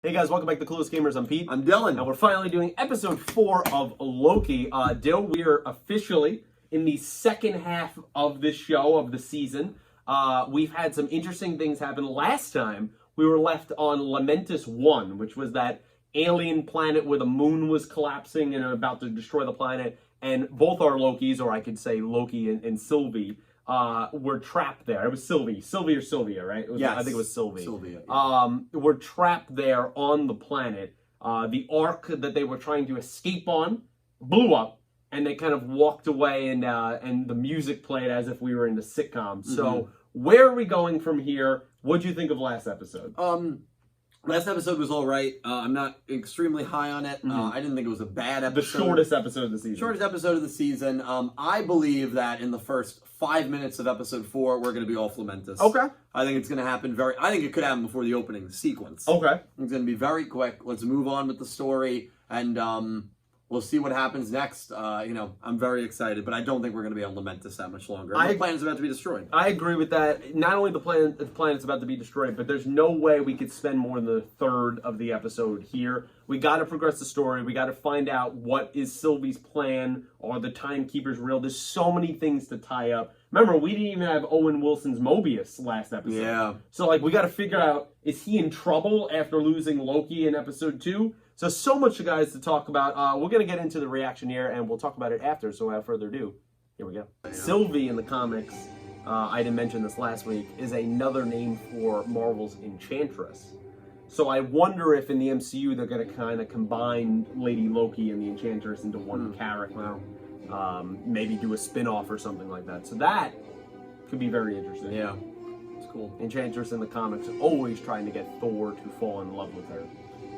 Hey guys, welcome back to Clueless Gamers. I'm Pete. I'm Dylan. And we're finally doing episode 4 of Loki. Dill, we are officially in the second half of this show, of the season. We've had some interesting things happen. Last time, we were left on Lamentus 1, which was that alien planet where the moon was collapsing and about to destroy the planet. And both our Lokis, or I could say Loki and Sylvie, were trapped there. It was Sylvie or Sylvia, right? Yes. I think it was Sylvie. Sylvia. Yeah. Were trapped there on the planet. The ark that they were trying to escape on blew up, and they kind of walked away, and the music played as if we were in the sitcom. So where are we going from here? What'd you think of last episode? Last episode was all right. I'm not extremely high on it. I didn't think it was a bad episode. The shortest episode of the season. Shortest episode of the season. I believe that in the first 5 minutes of episode 4, we're going to be all Lamentus. Okay. I think it's going to happen I think it could happen before the opening sequence. Okay. It's going to be very quick. Let's move on with the story, and we'll see what happens next. I'm very excited, but I don't think we're going to be on Lamentus that much longer. The planet's about to be destroyed. I agree with that. Not only the planet's about to be destroyed, but there's no way we could spend more than a third of the episode here. We got to progress the story. We got to find out what is Sylvie's plan. Are the Timekeepers real? There's so many things to tie up. Remember, we didn't even have Owen Wilson's Mobius last episode. Yeah. So, we got to figure out, is he in trouble after losing Loki in episode 2? So much, guys, to talk about. We're going to get into the reaction here, and we'll talk about it after. So without further ado, here we go. Yeah. Sylvie in the comics, I didn't mention this last week, is another name for Marvel's Enchantress. So I wonder if in the MCU they're going to kind of combine Lady Loki and the Enchantress into one character. Maybe do a spin-off or something like that. So that could be very interesting. Yeah, it's cool. Enchantress in the comics always trying to get Thor to fall in love with her.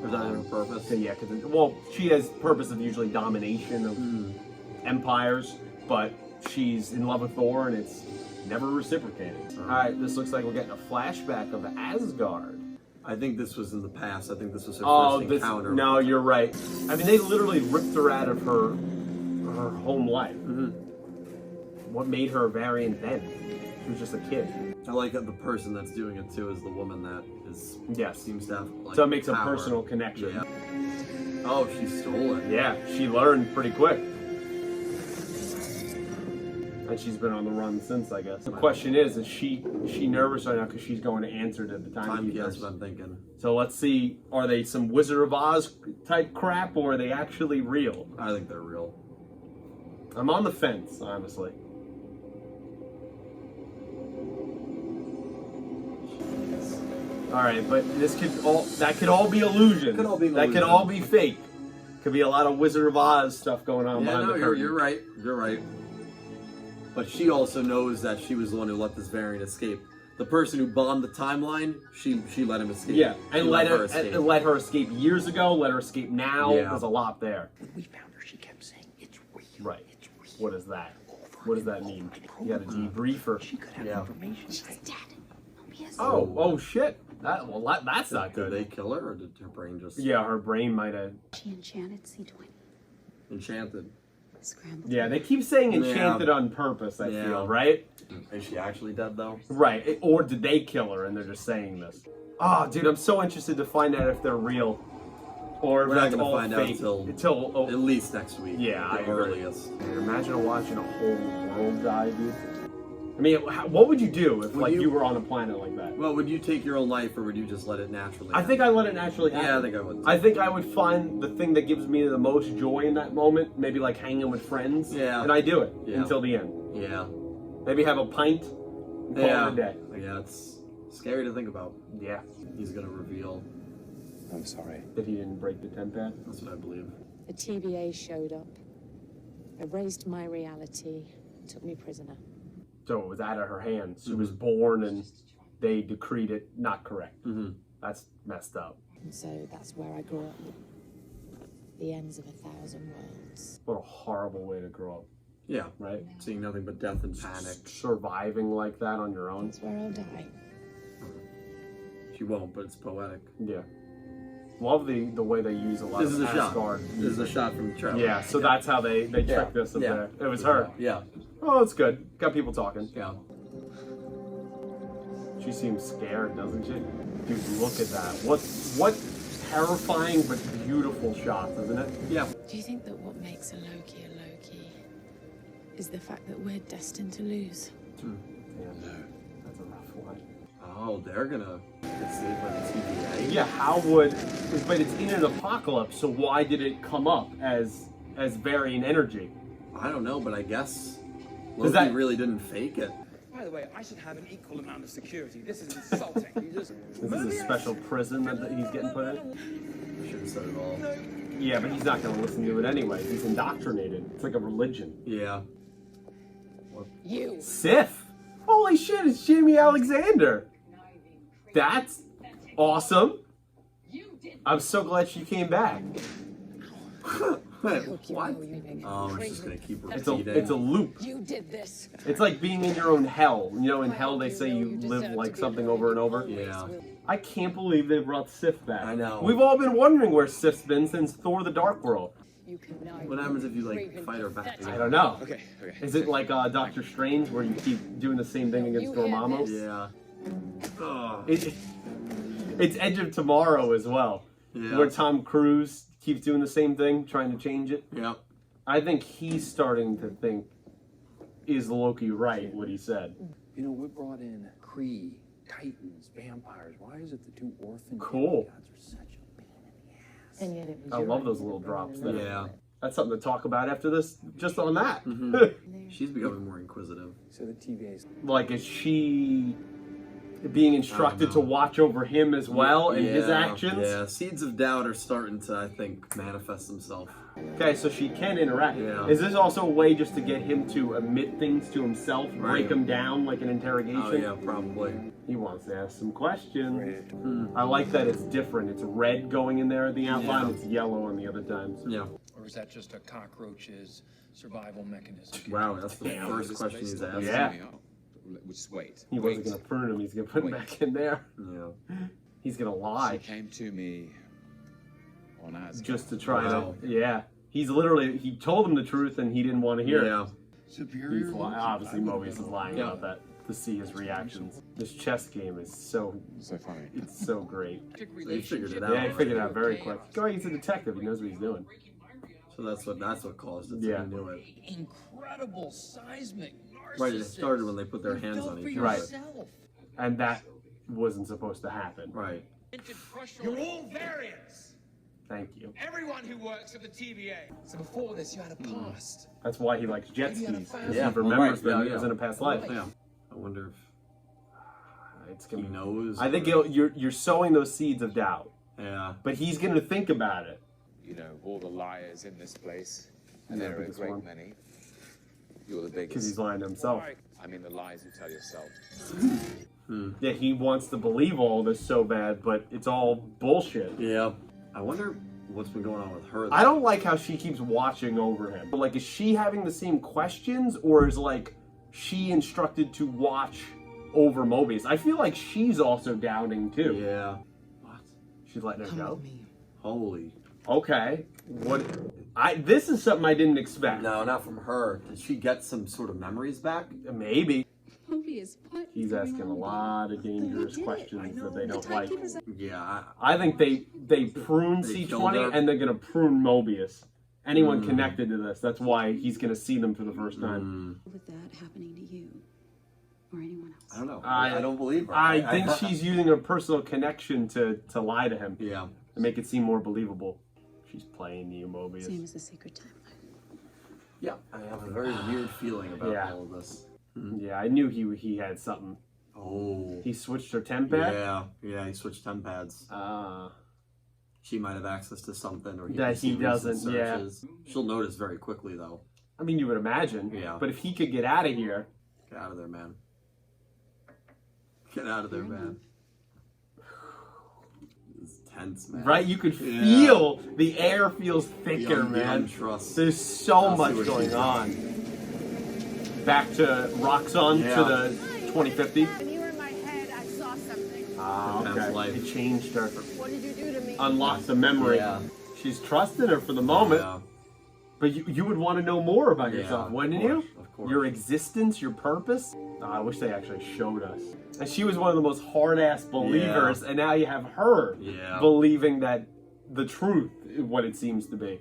Is that her purpose? Yeah, because she has purpose of usually domination of empires, but she's in love with Thor, and it's never reciprocated. All right, this looks like we're getting a flashback of Asgard. I think this was in the past. I think this was her first encounter. No, you're right. I mean, they literally ripped her out of her home life. What made her a variant then? She was just a kid. I like that the person that's doing it too is the woman that seems to have so it makes power. A personal connection. Yeah. Oh, she stole it. Yeah, she learned pretty quick. And she's been on the run since, I guess. The question is she nervous right now because she's going to answer to the Timekeepers? That's what I'm thinking. So let's see, are they some Wizard of Oz type crap, or are they actually real? I think they're real. I'm on the fence, honestly. All right, but that could all be illusion. Could all be that could all be fake. Could be a lot of Wizard of Oz stuff going on behind the curtain. You're right. You're right. But she also knows that she was the one who let this variant escape. The person who bombed the timeline, she let him escape. Yeah, and let her escape years ago. Let her escape now. Yeah. There's a lot there. When we found her, she kept saying, "It's real." Right. It's real. What is that? What does that mean? You got to debrief her. She could have information. She's dead. Oh shit. That's not good. Did they kill her, or did her brain just... Yeah, her brain might have... She enchanted C20. Enchanted. Scrambled. Yeah, they keep saying enchanted on purpose, I feel, right? Is she actually dead, though? Right. Or did they kill her and they're just saying this? Oh, dude, I'm so interested to find out if they're real. Or we're not going to find out until at least next week. Yeah, at the earliest. Imagine watching a whole world die, dude. I mean, what would you do if you were on a planet like that? Well, would you take your own life, or would you just let it naturally happen? I think I let it naturally happen. Yeah, I think I would too. I think I would find the thing that gives me the most joy in that moment, maybe like hanging with friends. Yeah. And I do it until the end. Yeah. Maybe have a pint and call it a day. Yeah, it's scary to think about. Yeah. He's going to reveal. I'm sorry. That he didn't break the tempad? That's what I believe. The TVA showed up, erased my reality, took me prisoner. So it was out of her hands. She was born and they decreed it not correct. That's messed up. And so that's where I grew up. The ends of 1,000 worlds. What a horrible way to grow up. Yeah. Right? Seeing nothing but death and panic. Surviving like that on your own. That's where I'll die. She won't, but it's poetic. Yeah. Love the way they use a lot of Asgard. This is a shot from the trailer. Yeah, so that's how they tricked us up there. It was her. Yeah. Oh, it's good. Got people talking. Yeah. She seems scared, doesn't she? Dude, look at that. What terrifying but beautiful shots, isn't it? Yeah. Do you think that what makes a Loki is the fact that we're destined to lose? Yeah, that's a rough one. Oh, they're gonna get saved by the TVA. Yeah, how would? But it's in an apocalypse, so why did it come up as varying energy? I don't know, but I guess Does Loki that- really didn't fake it. By the way, I should have an equal amount of security. This is insulting. This is a special prison that he's getting put in. Should have said it all. Yeah, but he's not going to listen to it anyway. He's indoctrinated. It's like a religion. Yeah. You. Sif! Holy shit, it's Jamie Alexander! That's awesome! I'm so glad she came back. Wait, what? Oh, it's just gonna keep repeating. It's a loop. You did this. It's like being in your own hell. You know, in hell they say you live like something over and over. Yeah. I can't believe they brought Sif back. I know. We've all been wondering where Sif's been since Thor: The Dark World. What happens if you like fight her back? I don't know. Okay. Is it like Doctor Strange where you keep doing the same thing against Dormammu? Yeah. Ugh. It's Edge of Tomorrow as well, Yeah. where Tom Cruise keeps doing the same thing, trying to change it. Yeah. I think he's starting to think, is Loki right, what he said? You know, we brought in Kree, Titans, vampires. Why is it the two orphan Cool. gods are such a pain in the ass? And yet it was I your love those idea little to drops bring there. it Yeah. That's something to talk about after this, just on that. She's becoming more inquisitive. So the TVA's Like, is she being instructed know. to watch over him as well and his Yeah, actions? Yeah, seeds of doubt are starting to, I think, manifest themselves. Okay, so she can interact. Yeah. Is this also a way just to get him to admit things to himself, break Right. him down like an interrogation? Oh yeah, probably. He wants to ask some questions. red. I like that it's different. It's red going in there at the outline. Yeah. It's yellow on the other times. Yeah. Or is that just a cockroach's survival mechanism? Wow, that's the first question he's asked. Yeah. Just wait. He wasn't going to prune him. He's going to put him Wait. back in there. Yeah. He's going to She lie came to me on Asgard. just to try Wow. to. Yeah. He's literally. He told him the truth and he didn't want to hear Yeah. it. superior. He's obviously Mobius is lying Yeah. about that to see his reactions. This chess game is so. So funny. It's so great. So he figured it out. Yeah, he figured it right? out very quick. Go, he's a detective. He knows what he's doing. So that's what caused it. So Yeah. he knew it. Incredible seismic narcissist. Right, it started when they put their hands on each other. Right. And that wasn't supposed to happen. Right. You're all variants. Thank you. Everyone who works at the TVA. So before this, you had a past. That's why he likes jet Maybe on a skis. fast- Because Yeah, he remembers well, right, them yeah, as yeah. in a past life. Yeah. I wonder if It's he gonna be. knows. I think or- you're sowing those seeds of doubt, Yeah. but he's gonna think about it. You know, all the liars in this place, and Yeah, there are a biggest great one. many. You're the Because he's biggest. lying to himself. I mean, the lies you tell yourself. Yeah, he wants to believe all this so bad, but it's all bullshit. Yeah. I wonder what's been going on with her. I don't like how she keeps watching over him. Like, is she having the same questions, or is like she instructed to watch over Mobius? I feel like she's also doubting too. Yeah. What? She's letting her go. Holy. Okay. What? This is something I didn't expect. No, not from her. Did she get some sort of memories back? Maybe. Mobius, what? He's asking a lot of dangerous questions that they don't like. Yeah. I think they prune They C20 killed her. and they're gonna prune Mobius. Anyone connected to this, that's why he's gonna see them for the first time. With that happening to you or anyone else. I don't know. I- I don't believe her. I think she's using her personal connection to lie to him Yeah. to make it seem more believable. She's playing you, Mobius. Same as the sacred timeline. Yeah. I have a very weird feeling about Yeah. all of this. Yeah, I knew he had something. Oh. He switched her temp pad. Yeah. Yeah. He switched temp pads. She might have access to something, or That can he see recent doesn't, yeah. searches. She'll notice very quickly, though. I mean, you would imagine. Yeah. But if he could get out of here, Get out of there, man. Get out of there, man. It's tense, man. right? You could Yeah. feel the air feels thicker, The man. untrust. There's so I'll see much what going she's on. Back to Roxxon Yeah. to the 2050. When you were in my head, I saw something. Ah, Past okay. life. It changed her. What did you do to me? Unlocked the memory. Yeah. She's trusting her for the moment. Yeah. But you would want to know more about Yeah, yourself, of wouldn't course, you? of course. Your existence, your purpose. Oh, I wish they actually showed us. And she was one of the most hard-ass believers, and now you have her Yeah. believing that the truth, what it seems to be.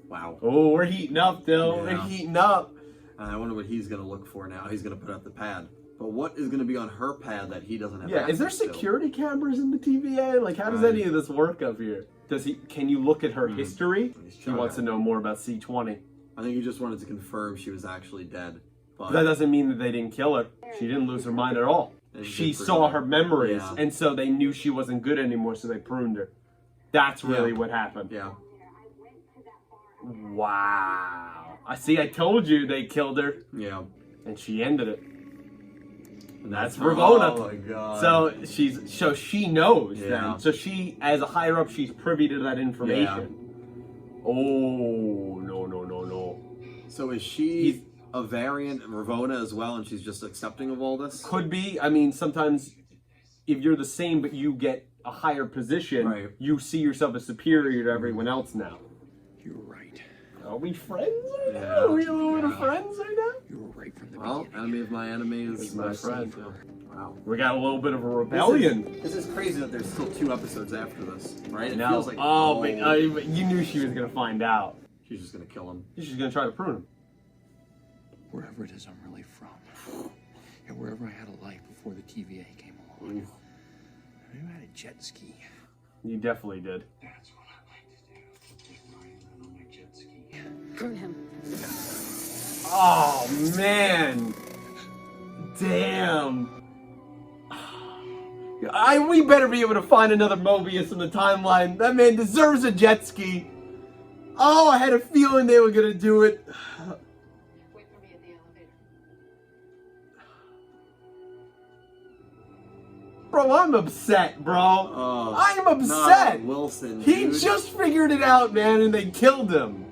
Wow. Oh, we're heating up, Dill. Yeah. We're heating up. I wonder what he's going to look for now. He's going to put out the pad. But what is going to be on her pad that he doesn't have Yeah, is there access to? security cameras in the TVA? Like, how does any of this work up here? Can you look at her history? He wants to know more about C-20. I think he just wanted to confirm she was actually dead. But That doesn't mean that they didn't kill her. She didn't lose her mind at all. She saw her memories, and so they knew she wasn't good anymore, so they pruned her. That's really what happened. Yeah. Wow. I see, I told you they killed her. Yeah. And she ended it. And that's Ravonna. Oh my god. So she knows Yeah. then. So she, as a higher up, she's privy to that information. Oh, no. So is she a variant of Ravonna as well, and she's just accepting of all this? Could be. I mean, sometimes if you're the same but you get a higher position, you see yourself as superior to everyone else now. You were right. Are we friends right now? Are we a little bit of friends right now? You were right from the Well, enemy of my enemy is my friend. Wow. We got a little bit of a rebellion. This is crazy that there's still 2 episodes after this, right? It No. feels like But you knew she was going to find out. she's just gonna kill him. She's going to try to prune him. Wherever it is I'm really from, and wherever I had a life before the TVA came along. Maybe I had a jet ski. You definitely did. That's what I'd like to do. Take my even on my jet ski. Prune him. Oh, man. Damn. We better be able to find another Mobius in the timeline. That man deserves a jet ski. Oh, I had a feeling they were going to do it. Wait for me at the elevator. Bro, I'm upset, bro. Oh, I'm upset. not Wilson. He dude. just figured it out, man, and they killed him.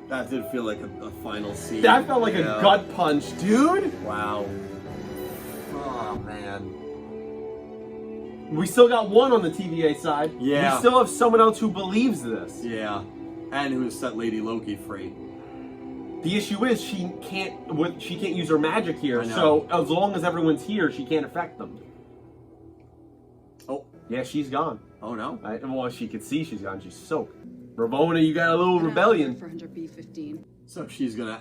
That did feel like a final scene. That felt like a gut punch, dude. Wow. Oh man. We still got one on the TVA side. Yeah. We still have someone else who believes this. Yeah. And who set Lady Loki free. The issue is she can't use her magic here. I know. So as long as everyone's here, she can't affect them. Oh. Yeah, she's gone. Oh no. Well, she could see she's gone. She's soaked. Ravonna, you got a little rebellion. For 100B15. So she's gonna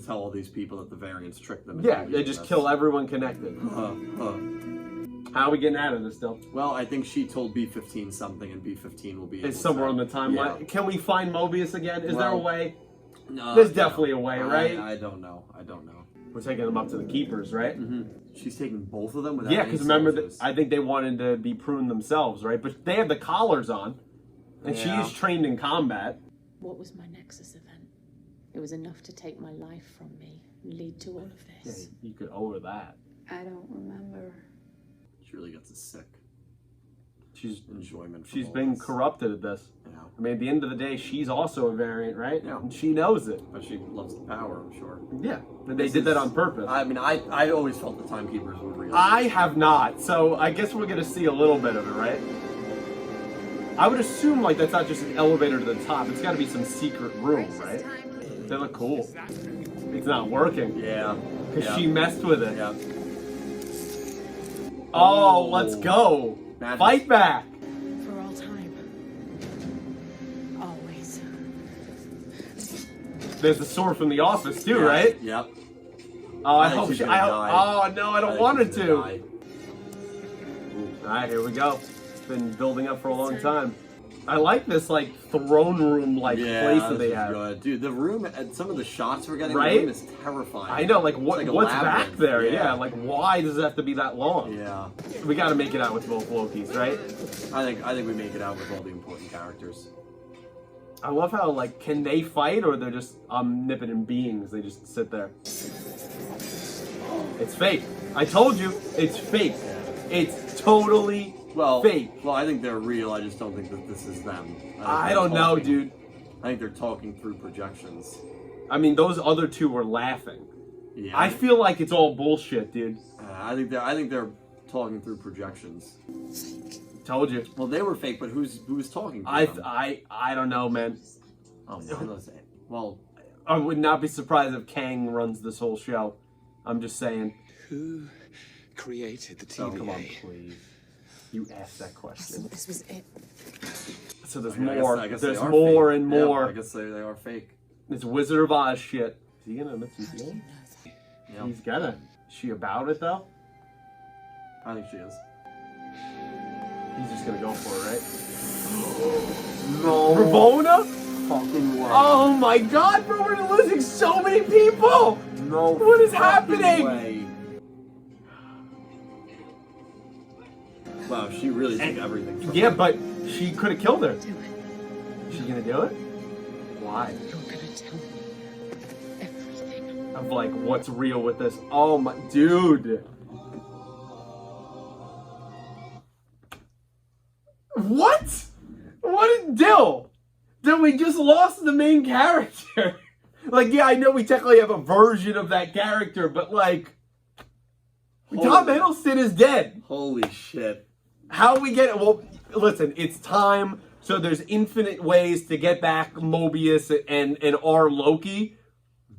tell all these people that the variants tricked them. Yeah, they just kill everyone connected. How are we getting out of this, still? Well, I think she told B-15 something, and B-15 will be. It's somewhere on the timeline. Yeah. Can we find Mobius again? Is there a way? No. There's definitely a way, right? I don't know. We're taking them up to the keepers, right? Mm-hmm. She's taking both of them without. Yeah, any because remember, soldiers. I think they wanted to be pruned themselves, right? But they have the collars on, and Yeah. she's trained in combat. What was my Nexus event? It was enough to take my life from me and lead to all of Yeah, this. you could owe her that. I don't remember. She really gets us sick. She's Enjoyment. she's from all been this. corrupted at this. Yeah. I mean, at the end of the day, she's also a variant, right? Yeah. And she knows it. But she loves the power, I'm sure. Yeah, and they did that on purpose. I mean, I always felt the Timekeepers were real. I have not, so I guess we're gonna see a little bit of it, right? I would assume like that's not just an elevator to the top. It's got to be some secret room, right? They look cool. It's not working. Yeah. Because she messed with it. Yeah. Oh, let's go. Magic. Fight back. For all time. Always. There's the sword from The Office too, Yeah. right? Yep. Oh, I think hope she's she. gonna die. Oh no, I don't think want her she's to. gonna die. All right, here we go. It's been building up for a long time. I like this like throne room like place that this they is have. good. Dude, the room and some of the shots we're getting, Right? the room is terrifying. I know, like It's what a what's labyrinth. back there? Yeah. Like why does it have to be that long? Yeah. We got to make it out with both Lokis, right? I think we make it out with all the important characters. I love how like can they fight or they're just omnipotent beings? They just sit there. It's fake. I told you, it's fake. It's totally fake. Well, I think they're real. I just don't think that this is them. I don't know, dude. I think they're talking through projections. I mean, those other two were laughing. Yeah. I feel like it's all bullshit, dude. I think they're talking through projections. Told you. Well, they were fake, but who was talking? To them? I don't know, man. Oh, well, I would not be surprised if Kang runs this whole show. I'm just saying. Who created the TVA? Oh, come on, please. You asked that question. This was it. So there's I more. guess There's they are more fake. and more. Yeah, I guess they are fake. It's Wizard of Oz shit. Is he gonna miss his deal? Yeah. He's gonna. Is she about it though? I think she is. He's just gonna go for it, right? No. Ravona? Fucking way. Oh my god, bro, we're losing so many people! No. What is fucking happening? way. Wow, she really took everything from Yeah, her. but she could have killed her. Do it. Is she gonna do it? Why? You're gonna tell me everything. Of like, what's real with this? Oh my, dude. What? What did Dill? Then we just lost the main character. Like, yeah, I know we technically have a version of that character, but like, Tom Hiddleston is dead. Holy shit. How we get it? Well, listen, it's time. So there's infinite ways to get back Mobius and our Loki.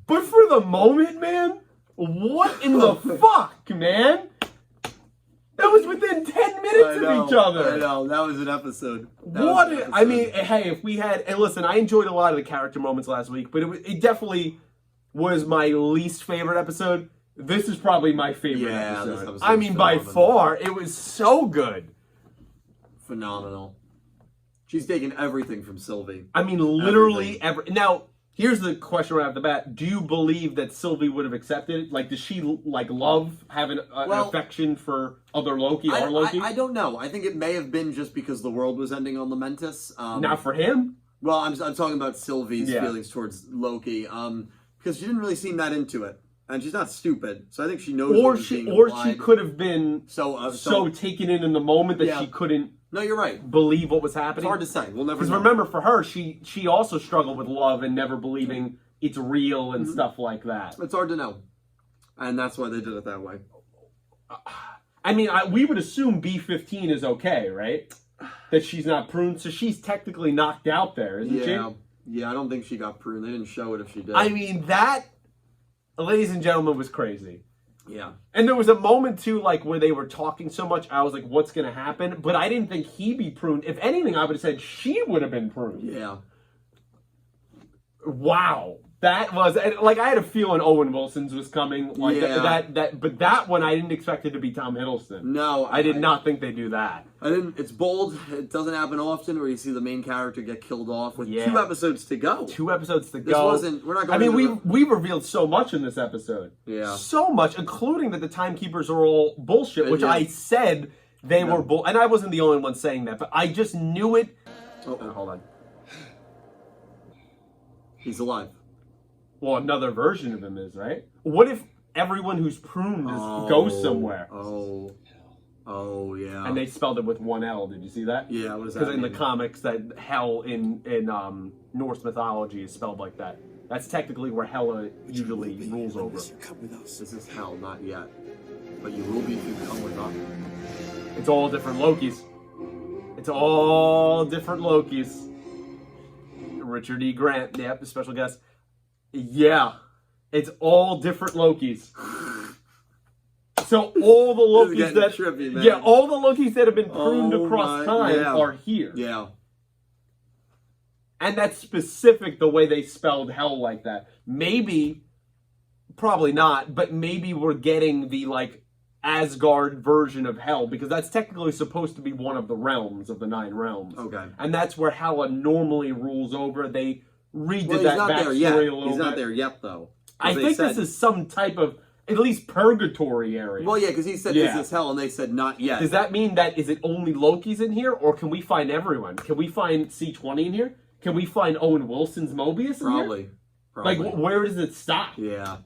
But for the moment, man, what in the fuck, man? That was within 10 minutes of each other. I know, that was an episode. I mean, hey, if we had, and listen, I enjoyed a lot of the character moments last week, but it definitely was my least favorite episode. This is probably my favorite Yeah, this episode. episode I was mean, by phenomenal. far, it was so good. Phenomenal. She's taken everything from Sylvie. I mean, literally Now, here's the question right off the bat. Do you believe that Sylvie would have accepted it? Like, does she, like, love having an affection for other Loki or Loki? I don't know. I think it may have been just because the world was ending on Lamentus. Not for him? Well, I'm talking about Sylvie's Yeah. feelings towards Loki. Because she didn't really seem that into it. And she's not stupid. So I think she knows what was being implied. She could have been so taken in the moment that she couldn't No, you're right. believe what was happening. It's hard to say. We'll never Because know. remember, for her, she also struggled with love and never believing it's real and stuff like that. It's hard to know. And that's why they did it that way. I mean, we would assume B-15 is okay, right? That she's not pruned, so she's technically knocked out there, isn't she? Yeah, I don't think she got pruned. They didn't show it if she did. I mean, that, ladies and gentlemen, was crazy. Yeah. And there was a moment, too, like, where they were talking so much, I was like, what's going to happen? But I didn't think he'd be pruned. If anything, I would have said she would have been pruned. Yeah. Wow. That was, like, I had a feeling Owen Wilson's was coming. Like, but that one, I didn't expect it to be Tom Hiddleston. No. I did not think they'd do that. It's bold. It doesn't happen often where you see the main character get killed off with 2 episodes to go. 2 episodes to go. This wasn't, we're not going I mean, we revealed so much in this episode. Yeah. So much, including that the timekeepers are all bullshit, which I said they were bull. And I wasn't the only one saying that, but I just knew it. Oh, hold on. He's alive. Well, another version of him is, right? What if everyone who's pruned goes somewhere? Oh, yeah. And they spelled it with 1 L. Did you see that? Yeah, what does that Because in the mean? comics, that hell in Norse mythology is spelled like that. That's technically where Hela usually rules over. This is hell, not yet. But you will be if you come with us. It's all different Lokis. It's all different Lokis. Richard E. Grant, yep, the special guest. Yeah, it's all different Lokis. So all the Lokis that, trippy, man. yeah, all the Lokis that have been pruned across time are here. Yeah. And that's specific the way they spelled hell like that. Maybe, probably not, but maybe we're getting the like Asgard version of hell because that's technically supposed to be one of the realms of the 9 realms. Okay. And that's where Hela normally rules over. They redid He's that not there backstory yet. a little bit. He's not there yet, though. I think this is some type of, at least purgatory area. Well, yeah, because he said, is this hell? And they said, not yet. Does that mean that, is it only Loki's in here, or can we find everyone? Can we find C-20 in here? Can we find Owen Wilson's Mobius in here? Probably. Like, where does it stop? Yeah.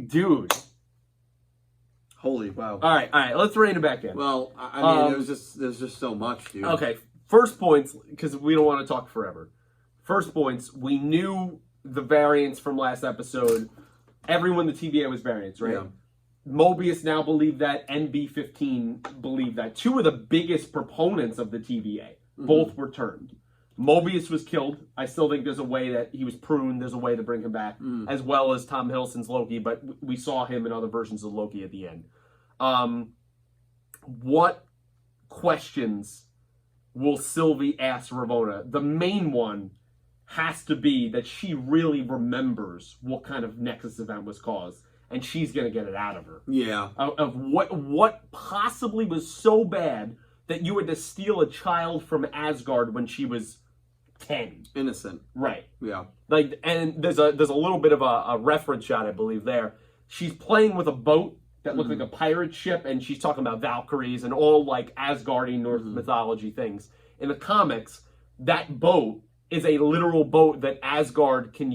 Dude. Holy wow. All right, let's rein it back in. Well, I mean, there's just so much, dude. Okay, first points, because we don't want to talk forever. First points, we knew the variants from last episode. Everyone in the TVA was variants, right? Yeah. Mobius now believed that, and B-15 believed that. 2 of the biggest proponents of the TVA, both were turned. Mobius was killed. I still think there's a way that he was pruned. There's a way to bring him back, as well as Tom Hiddleston's Loki, but we saw him in other versions of Loki at the end. What questions will Sylvie ask Ravonna? The main one has to be that she really remembers what kind of Nexus event was caused, and she's going to get it out of her. Yeah. Of what possibly was so bad that you had to steal a child from Asgard when she was 10. Innocent. Right. Yeah. Like, and there's a little bit of a reference shot, I believe, there. She's playing with a boat that looked like a pirate ship, and she's talking about Valkyries and all like Asgardian Norse mythology things. In the comics, that boat is a literal boat that Asgardians can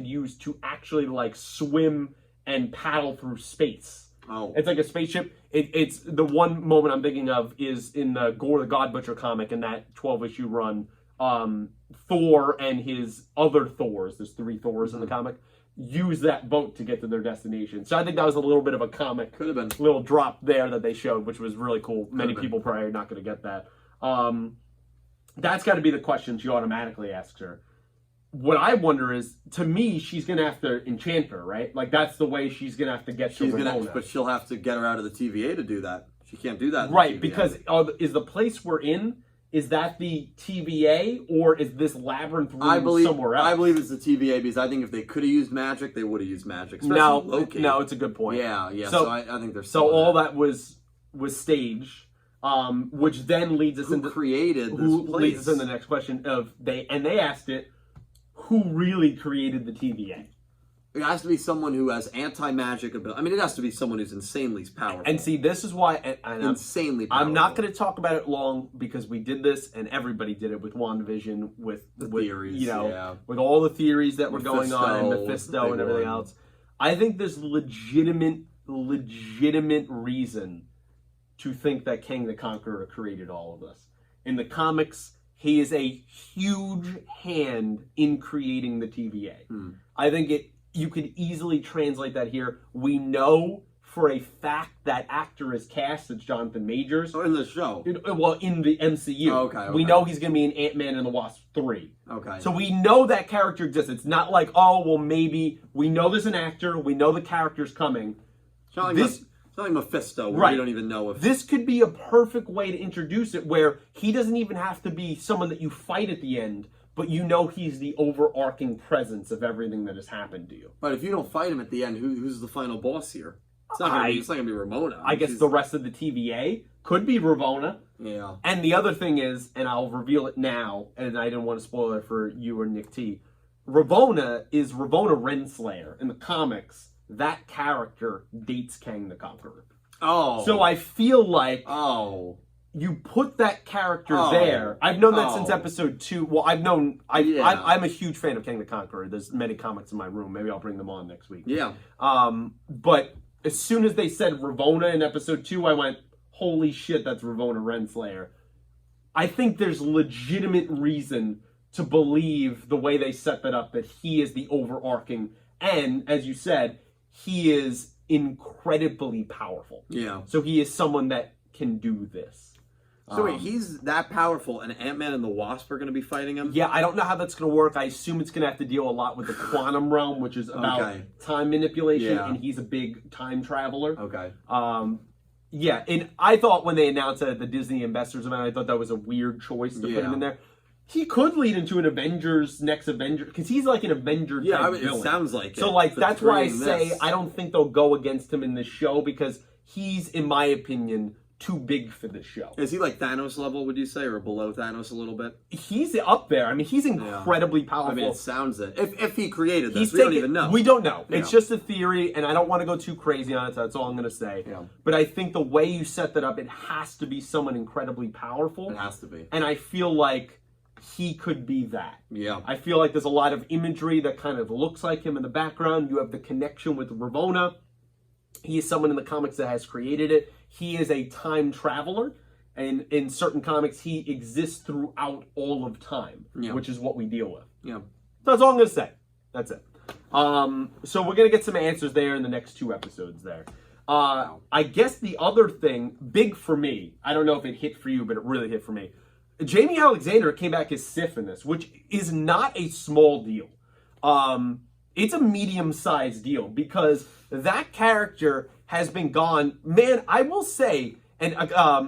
use to actually like swim and paddle through space. Oh. It's like a spaceship. It's the one moment I'm thinking of is in the Gore the God Butcher comic in that 12-issue run. Thor and his other Thors, there's 3 Thors in the comic, use that boat to get to their destination. So I think that was a little bit of a comic Could have been. little drop there that they showed, which was really cool. Many people probably are not going to get that. That's got to be the question she automatically asks her. What I wonder is, to me, she's going to have to enchant her, right? Like, that's the way she's going to have to get to Ravonna. But she'll have to get her out of the TVA to do that. She can't do that. Right, because is the place we're in, is that the TVA, or is this labyrinth room somewhere else? I believe it's the TVA, because I think if they could have used magic, they would have used magic. No, Loki. no, it's a good point. Yeah. So I think there's so all that was staged, which then leads us into leads us in the next question of they asked it, who really created the TVA? It has to be someone who has anti-magic ability. I mean, it has to be someone who's insanely powerful. And see, this is why... insanely powerful. I'm not going to talk about it long, because we did this, and everybody did it with WandaVision, with theories, with all the theories that were going on, and Mephisto and everything else. I think there's legitimate reason to think that Kang the Conqueror created all of this. In the comics, he is a huge hand in creating the TVA. I think you could easily translate that here. We know for a fact that actor is cast. It's Jonathan Majors. Oh, in the show? Well, in the MCU. Oh, okay. We know he's going to be in Ant-Man and the Wasp 3. Okay. So we know that character exists. It's not like, oh, well, maybe. We know there's an actor. We know the character's coming. It's not like Mephisto, where we don't even know if... This could be a perfect way to introduce it, where he doesn't even have to be someone that you fight at the end, but you know he's the overarching presence of everything that has happened to you. But if you don't fight him at the end, who's the final boss here? It's not gonna be Ramona. I guess the rest of the TVA could be Ravonna. Yeah. And the other thing is, and I'll reveal it now, and I didn't want to spoil it for you or Nick T. Ravonna is Ravonna Renslayer. In the comics, that character dates Kang the Conqueror. Oh. So I feel like... Oh. You put that character there. I've known that since episode 2. Well, I'm a huge fan of Kang the Conqueror. There's many comics in my room. Maybe I'll bring them on next week. Yeah. But as soon as they said Ravonna in episode 2, I went, holy shit, that's Ravonna Renslayer. I think there's legitimate reason to believe the way they set that up, that he is the overarching, and as you said, he is incredibly powerful. Yeah. So he is someone that can do this. So wait, he's that powerful, and Ant-Man and the Wasp are going to be fighting him? Yeah, I don't know how that's going to work. I assume it's going to have to deal a lot with the quantum realm, which is about time manipulation, and he's a big time traveler. Okay. Yeah, and I thought when they announced that at the Disney Investors event, I thought that was a weird choice to put him in there. He could lead into an next Avenger, because he's like an Avenger type villain. It sounds like it. So like that's why I say I don't think they'll go against him in this show, because he's, in my opinion, too big for this show. Is he like Thanos level, would you say, or below Thanos a little bit? He's up there. I mean, he's incredibly powerful. I mean, it sounds it. If he created this, we don't even know. We don't know. Yeah. It's just a theory, and I don't want to go too crazy on it, so that's all I'm going to say. Yeah. But I think the way you set that up, it has to be someone incredibly powerful. It has to be. And I feel like he could be that. Yeah. I feel like there's a lot of imagery that kind of looks like him in the background. You have the connection with Ravonna. He is someone in the comics that has created it. He is a time traveler, and in certain comics, he exists throughout all of time, which is what we deal with. Yeah. That's all I'm going to say. That's it. So we're going to get some answers there in the next 2 episodes there. I guess the other thing, big for me, I don't know if it hit for you, but it really hit for me. Jamie Alexander came back as Sif in this, which is not a small deal. It's a medium-sized deal, because that character has been gone. Man, I will say, And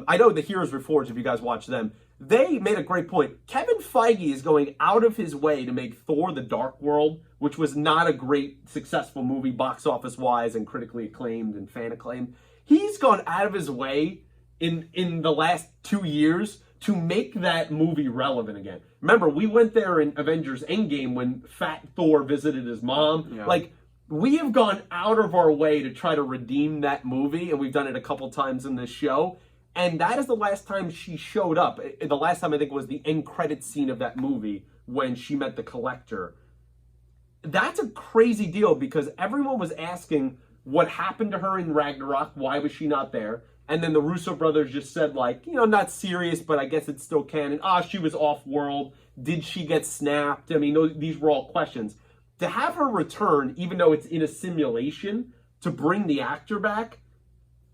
I know the Heroes Reforged, if you guys watch them, they made a great point. Kevin Feige is going out of his way to make Thor: The Dark World, which was not a great, successful movie box office-wise and critically acclaimed and fan acclaimed. He's gone out of his way in the last 2 years to make that movie relevant again. Remember, we went there in Avengers Endgame when Fat Thor visited his mom. Yeah. Like, we have gone out of our way to try to redeem that movie, and we've done it a couple times in this show. And that is the last time she showed up. The last time, I think, was the end credits scene of that movie when she met the Collector. That's a crazy deal because everyone was asking what happened to her in Ragnarok. Why was she not there? And then the Russo brothers just said, like, not serious, but I guess it's still canon. She was off-world. Did she get snapped? I mean, these were all questions. To have her return, even though it's in a simulation, to bring the actor back,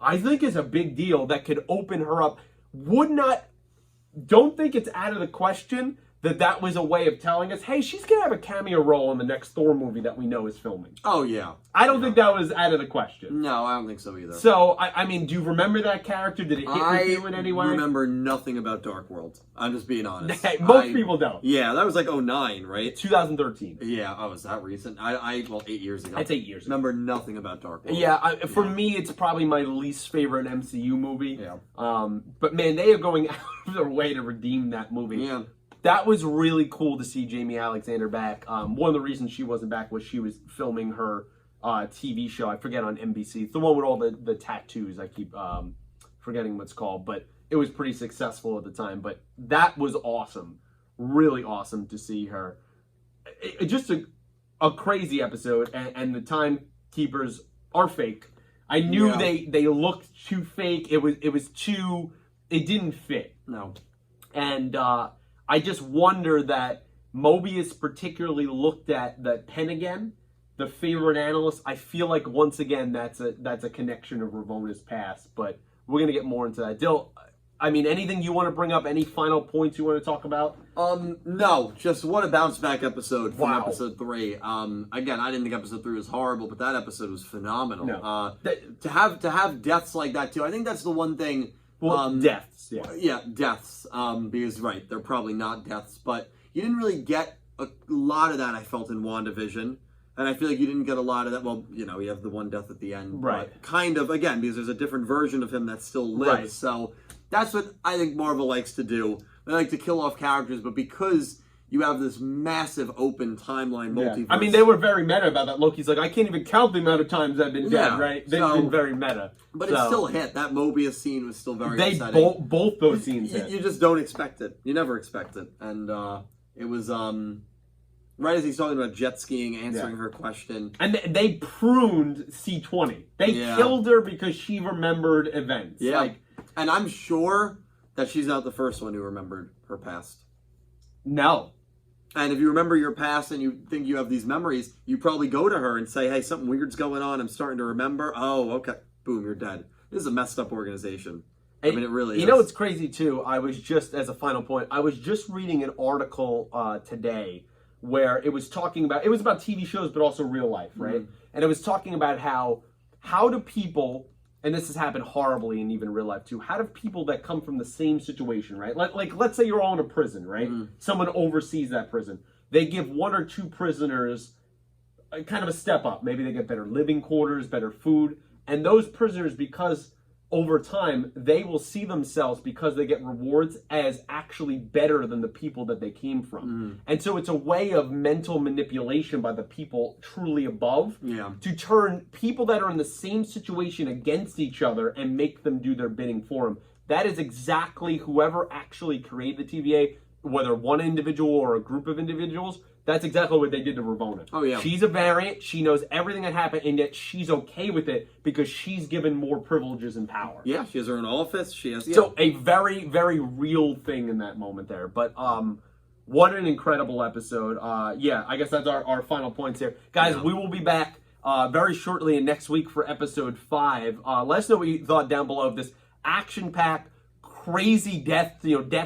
I think is a big deal that could open her up. Don't think it's out of the question that was a way of telling us, hey, she's going to have a cameo role in the next Thor movie that we know is filming. Oh, yeah. I don't think that was out of the question. No, I don't think so either. So, I mean, do you remember that character? Did it hit with you in any way? I remember nothing about Dark World. I'm just being honest. Most people don't. Yeah, that was like 2009, right? 2013. Yeah, was that recent? Well, 8 years ago. That's 8 years ago. Remember nothing about Dark World. Yeah, for me, it's probably my least favorite MCU movie. Yeah. But man, they are going out of their way to redeem that movie. Yeah. That was really cool to see Jamie Alexander back. One of the reasons she wasn't back was she was filming her TV show. I forget, on NBC. It's the one with all the tattoos. I keep forgetting what it's called. But it was pretty successful at the time. But that was awesome. Really awesome to see her. Just a crazy episode. And the Timekeepers are fake. I knew they looked too fake. It was too... It didn't fit. No. And... I just wonder that Mobius particularly looked at the Pentagon, the favorite analyst. I feel like once again that's a connection of Ravona's past, but we're gonna get more into that. Dill, I mean, anything you want to bring up? Any final points you want to talk about? No, just what a bounce back episode from Wow. episode 3. Again, I didn't think episode 3 was horrible, but that episode was phenomenal. No. To have deaths like that too, I think that's the one thing. Well, deaths, yeah. Yeah, deaths. Because right, they're probably not deaths, but you didn't really get a lot of that. I felt in WandaVision, and I feel like you didn't get a lot of that. Well, you have the one death at the end, right? But kind of again, because there's a different version of him that still lives. Right. So that's what I think Marvel likes to do. They like to kill off characters, but because you have this massive open timeline multiverse. I mean, they were very meta about that. Loki's like, I can't even count the amount of times I've been dead, right? They've been very meta. But it still hit. That Mobius scene was still very exciting. Both those scenes hit. You just don't expect it. You never expect it. And it was right as he's talking about jet skiing, answering her question. And they pruned C-20. They killed her because she remembered events. Yeah. And I'm sure that she's not the first one who remembered her past. No. And if you remember your past and you think you have these memories, you probably go to her and say, hey, something weird's going on. I'm starting to remember. Oh, okay. Boom, you're dead. This is a messed up organization. I mean, it really is. You know what's crazy, too? I was just, as a final point, I was just reading an article today where it was talking about, it was about TV shows, but also real life, right? Mm-hmm. And it was talking about how do people, and this has happened horribly in even real life too, how do people that come from the same situation, right? Like let's say you're all in a prison, right? Mm-hmm. Someone oversees that prison. They give one or two prisoners kind of a step up. Maybe they get better living quarters, better food. And those prisoners, because over time, they will see themselves, because they get rewards, as actually better than the people that they came from. Mm. And so it's a way of mental manipulation by the people truly above to turn people that are in the same situation against each other and make them do their bidding for them. That is exactly whoever actually created the TVA, whether one individual or a group of individuals, that's exactly what they did to Ravonna. Oh, yeah. She's a variant. She knows everything that happened, and yet she's okay with it because she's given more privileges and power. Yeah, she has her own office. She has... Yeah. So a very, very real thing in that moment there. But what an incredible episode. Yeah, I guess that's our final points here. Guys, we will be back very shortly and next week for episode 5. Let us know what you thought down below of this action-packed, crazy death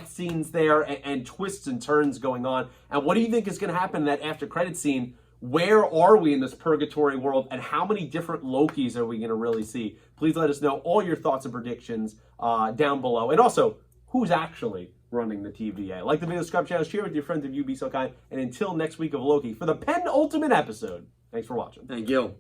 scenes there and twists and turns going on. And what do you think is going to happen in that after credit scene Where are we in this purgatory world, and how many different Lokis are we going to really see? Please let us know all your thoughts and predictions down below. And also, who's actually running the TVA? Like the video, subscribe channel, share with your friends if you'd be so kind. And until next week of Loki, for the penultimate episode, thanks for watching. Thank you.